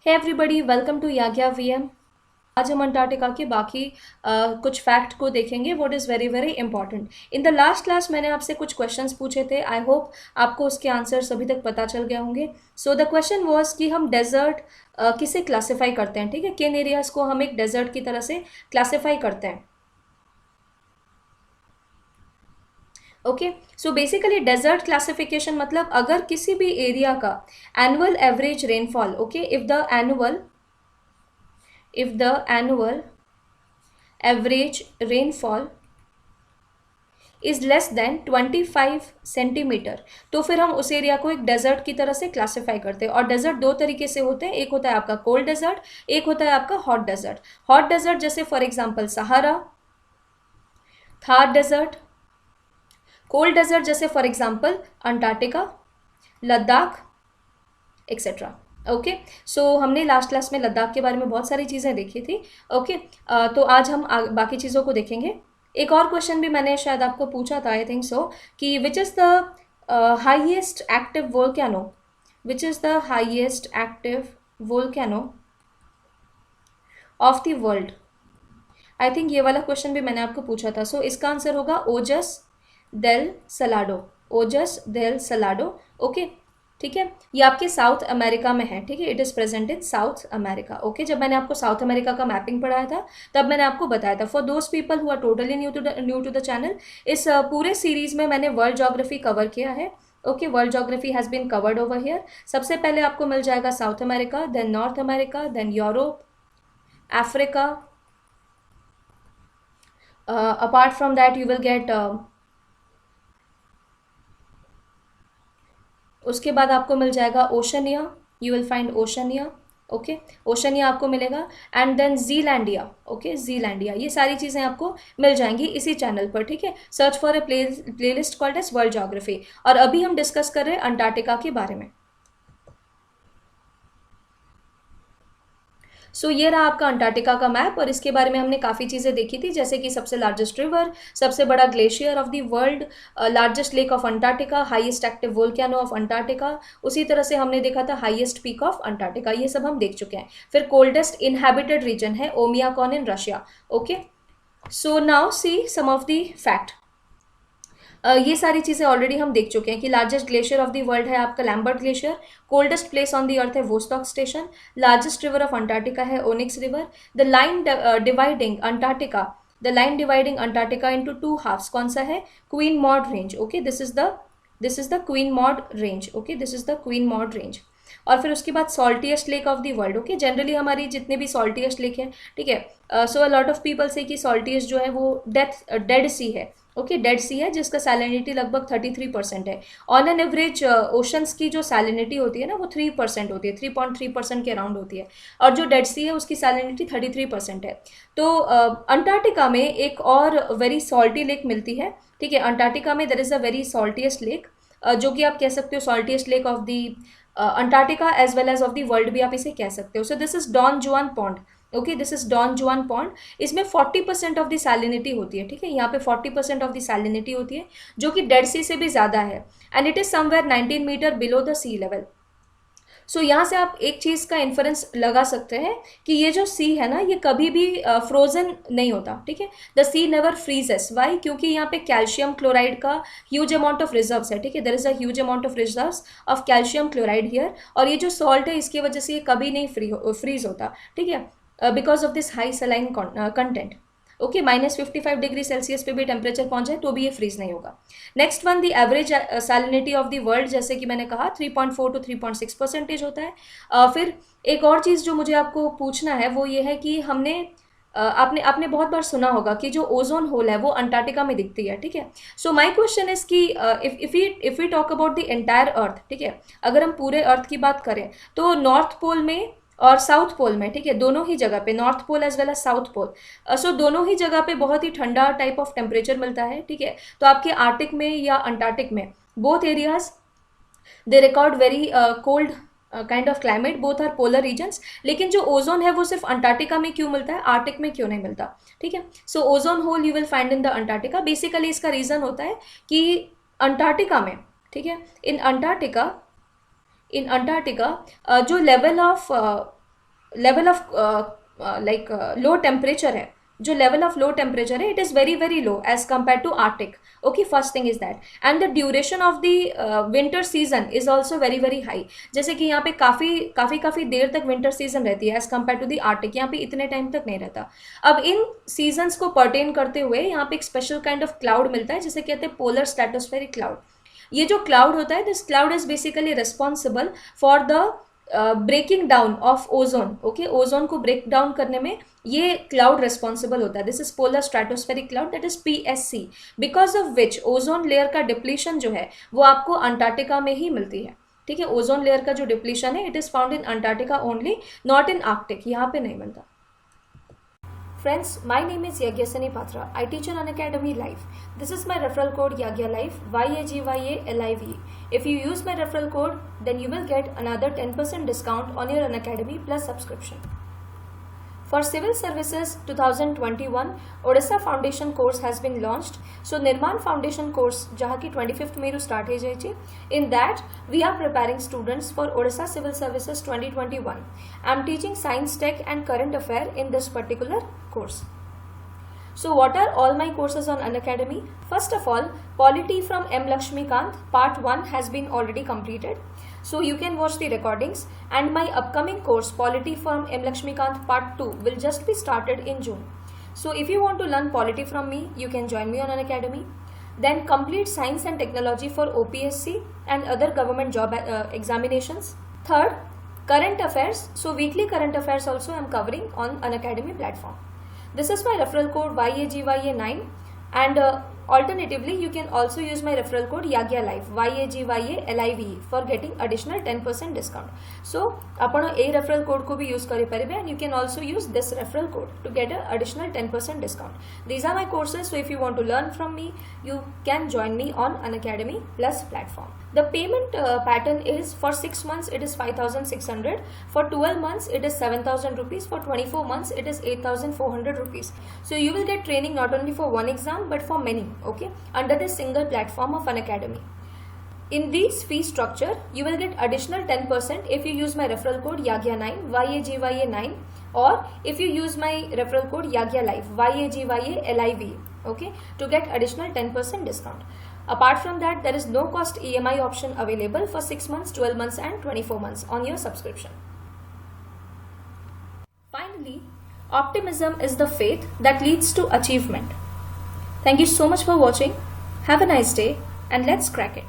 Hey everybody, welcome to Yagya VM. आज हम Antarctica के बाकी कुछ फैक्ट को देखेंगे what is very very important. In the last class मैंने आपसे कुछ क्वेश्चंस पूछे थे। आई होप आपको उसके आंसर्स अभी तक पता चल गए होंगे। सो द क्वेश्चन वाज कि हम डेजर्ट किसे क्लासिफाई करते हैं, ठीक है, किन एरियाज को हम एक डेजर्ट की तरह से क्लासिफाई करते हैं। Okay, so basically desert classification मतलब अगर किसी भी एरिया का annual average rainfall, okay, if the annual average rainfall is less than 25 centimetre, तो फिर हम उस एरिया को एक डेजर्ट की तरह से क्लासिफाई करते हैं। और डेजर्ट दो तरीके से होते हैं, एक होता है आपका कोल्ड डेजर्ट, एक होता है आपका हॉट डेजर्ट। हॉट डेजर्ट जैसे for example Sahara, Thar desert. Cold desert जैसे for example Antarctica, Ladakh, etcetera. Okay, so हमने लास्ट क्लास में लद्दाख के बारे में बहुत सारी चीज़ें देखी थी। ओके, तो आज हम बाकी चीज़ों को देखेंगे। एक और क्वेश्चन भी मैंने शायद आपको पूछा था, आई थिंक सो, कि which is the highest active volcano, which is the highest active volcano of the world. I think ये वाला क्वेश्चन भी मैंने आपको पूछा था। सो इसका आंसर होगा ओजस डेल सलाडो, ओजस डेल सलाडो। ओके, ठीक है, ये आपके साउथ अमेरिका में है, ठीक है, it is present in south America. Okay, जब मैंने आपको साउथ अमेरिका का मैपिंग पढ़ाया था तब मैंने आपको बताया था। For those people who are totally new to the channel, इस पूरे सीरीज में मैंने वर्ल्ड ज्योग्राफी कवर किया है। Okay, world geography has been covered over here. सबसे पहले आपको मिल जाएगा South America, then North America, then Europe, Africa. Apart from that you will get, उसके बाद आपको मिल जाएगा Oceania, you will find Oceania. Okay, Oceania आपको मिलेगा, and then Zealandia. Okay, Zealandia, ये सारी चीज़ें आपको मिल जाएंगी इसी चैनल पर, ठीक है। Search for a playlist called as world geography. और अभी हम डिस्कस कर रहे हैं अंटार्कटिका के बारे में। सो ये रहा आपका अंटार्कटिका का मैप, और इसके बारे में हमने काफ़ी चीज़ें देखी थी, जैसे कि सबसे लार्जेस्ट रिवर, सबसे बड़ा glacier of the world, largest lake of Antarctica, highest active volcano of Antarctica. उसी तरह से हमने देखा था हाईएस्ट पीक ऑफ अंटार्कटिका, ये सब हम देख चुके हैं। फिर कोल्डेस्ट इनहैबिटेड रीजन है Oymyakon in Russia. Okay, so now see some of the fact. ये सारी चीज़ें ऑलरेडी हम देख चुके हैं कि largest glacier of the world है आपका Lambert glacier, coldest place on the earth है Vostok station, largest river of Antarctica है Onyx river. The line dividing Antarctica, the line dividing Antarctica into two halves कौन सा है? Queen Maud Range. Okay, this is the Queen Maud Range. Okay, this is the Queen Maud Range. और फिर उसके बाद saltiest lake of the world. Okay, generally हमारी जितने भी सॉल्टिएस्ट लेक है, ठीक है, so a lot of people से कि सॉल्टिएस्ट जो है वो डेड सी है। ओके, डेड सी है जिसका सैलिनिटी लगभग 33% है। ऑन एन एवरेज ओशंस की जो सैलिनिटी होती है ना वो 3% होती है, 3.3% के अराउंड होती है, और जो डेड सी है उसकी सैलिनिटी 33% है। तो अंटार्कटिका में एक और वेरी सॉल्टी लेक मिलती है, ठीक है। अंटार्कटिका में there is a very saltiest lake, जो कि आप कह सकते हो saltiest lake of the Antarctica as well as of the world भी आप इसे कह सकते हो। So this is Don Juan Pond. Okay, this is Don Juan Pond. इसमें 40% ऑफ द सैलिनिटी होती है, ठीक है, यहाँ पे 40% ऑफ द सैलिनिटी होती है, जो कि डेड सी से भी ज़्यादा है, and it is somewhere 19 metre below the sea level. So यहाँ से आप एक चीज़ का इन्फरेंस लगा सकते हैं कि ये जो सी है ना ये कभी भी फ्रोजन नहीं होता, ठीक है। The sea never freezes. Why? क्योंकि यहाँ पे कैल्शियम क्लोराइड का ह्यूज अमाउंट ऑफ रिजर्व्स है, ठीक है, there is a huge amount of reserves of calcium chloride here, और ये जो सॉल्ट है इसकी वजह से ये कभी नहीं फ्रीज होता, ठीक है, because of this high saline content. Okay, -55 degree Celsius पे भी टेम्परेचर पहुंच जाए तो भी ये फ्रीज नहीं होगा। Next one, the average salinity of the world, जैसे कि मैंने कहा 3.4 to 3.6% होता है। फिर एक और चीज़ जो मुझे आपको पूछना है वो ये है कि हमने आपने आपने बहुत बार सुना होगा कि जो ओजोन होल है वो अंटार्कटिका में दिखती है, ठीक है। सो माय क्वेश्चन इज कि if we talk about the entire earth, ठीक है, अगर हम पूरे अर्थ की बात करें तो नॉर्थ पोल में और साउथ पोल में, ठीक है, दोनों ही जगह पे, north pole as well as south pole, so दोनों ही जगह पे बहुत ही ठंडा टाइप ऑफ टेम्परेचर मिलता है, ठीक है। तो आपके आर्टिक में या अंटार्कटिक में, both areas they record very cold kind of climate, both are polar regions. लेकिन जो ओजोन है वो सिर्फ अंटार्कटिका में क्यों मिलता है, आर्टिक में क्यों नहीं मिलता, ठीक है। So ozone hole you will find in the Antarctica. Basically इसका रीज़न होता है कि अंटार्कटिका में, ठीक है, इन अंटार्कटिका जो level of level of like low temperature है, जो लेवल ऑफ लो टेम्परेचर है it is very very low as compare to Arctic. Okay, first thing is that. And the duration of the winter season is also very very high. जैसे कि यहाँ पे काफ़ी देर तक winter season रहती है as compare to the Arctic. यहाँ पे इतने टाइम तक नहीं रहता. अब इन सीजन्स को पर्टेन करते हुए यहाँ पे एक स्पेशल काइंड ऑफ क्लाउड मिलता है जिसे कहते हैं पोलर स्ट्रेटोस्फेरिक क्लाउड. ये जो क्लाउड होता है, this cloud is basically responsible for the breaking down of ozone. Okay, ozone को ब्रेक डाउन करने में ये क्लाउड रिस्पॉन्सिबल होता है. This is polar stratospheric cloud, that is PSC, because of which ozone layer का depletion जो है वो आपको अंटार्कटिका में ही मिलती है. ठीक है, ओजोन लेयर का जो डिप्लीशन है it is found in Antarctica only, not in Arctic. यहाँ पे नहीं मिलता. Friends, my name is Yagyasani Patra. I teach on Unacademy Live. This is my referral code YAGYALIVE, YAGYALIVE. If you use my referral code, then you will get another 10% discount on your Unacademy Plus subscription. For Civil Services 2021, Odisha Foundation course has been launched. So Nirman Foundation course, जहाँ की 25th में start हो जाएगी. In that, we are preparing students for Odisha Civil Services 2021. I am teaching Science, Tech and Current Affair in this particular course. So what are all my courses on Unacademy? First of all, Polity from M. Lakshmikant part 1 has been already completed. So you can watch the recordings, and my upcoming course Polity from M. Lakshmikant part 2 will just be started in June. So if you want to learn polity from me, you can join me on Unacademy. Then complete Science and Technology for OPSC and other government job examinations. Third, Current Affairs. So weekly current affairs also I am covering on Unacademy platform. This is my referral code YAGYA9, and alternatively you can also use my referral code YAGYALIVE, YAGYALIVE, for getting additional 10% discount. So आपण a referral code को भी use करी परिबे, and you can also use this referral code to get an additional 10% discount. These are my courses, so if you want to learn from me, you can join me on Unacademy Plus platform. The payment pattern is for 6 months it is 5,600, for 12 months it is 7,000 rupees, for 24 months it is 8,400 rupees. So you will get training not only for one exam but for many, okay, under this single platform of Unacademy. In this fee structure, you will get additional 10% if you use my referral code YAGYA9, YAGYA9, or if you use my referral code YAGYALIVE, YAGYALIVE, okay, to get additional 10% discount. Apart from that, there is no cost EMI option available for 6 months, 12 months and 24 months on your subscription. Finally, optimism is the faith that leads to achievement. Thank you so much for watching. Have a nice day and let's crack it.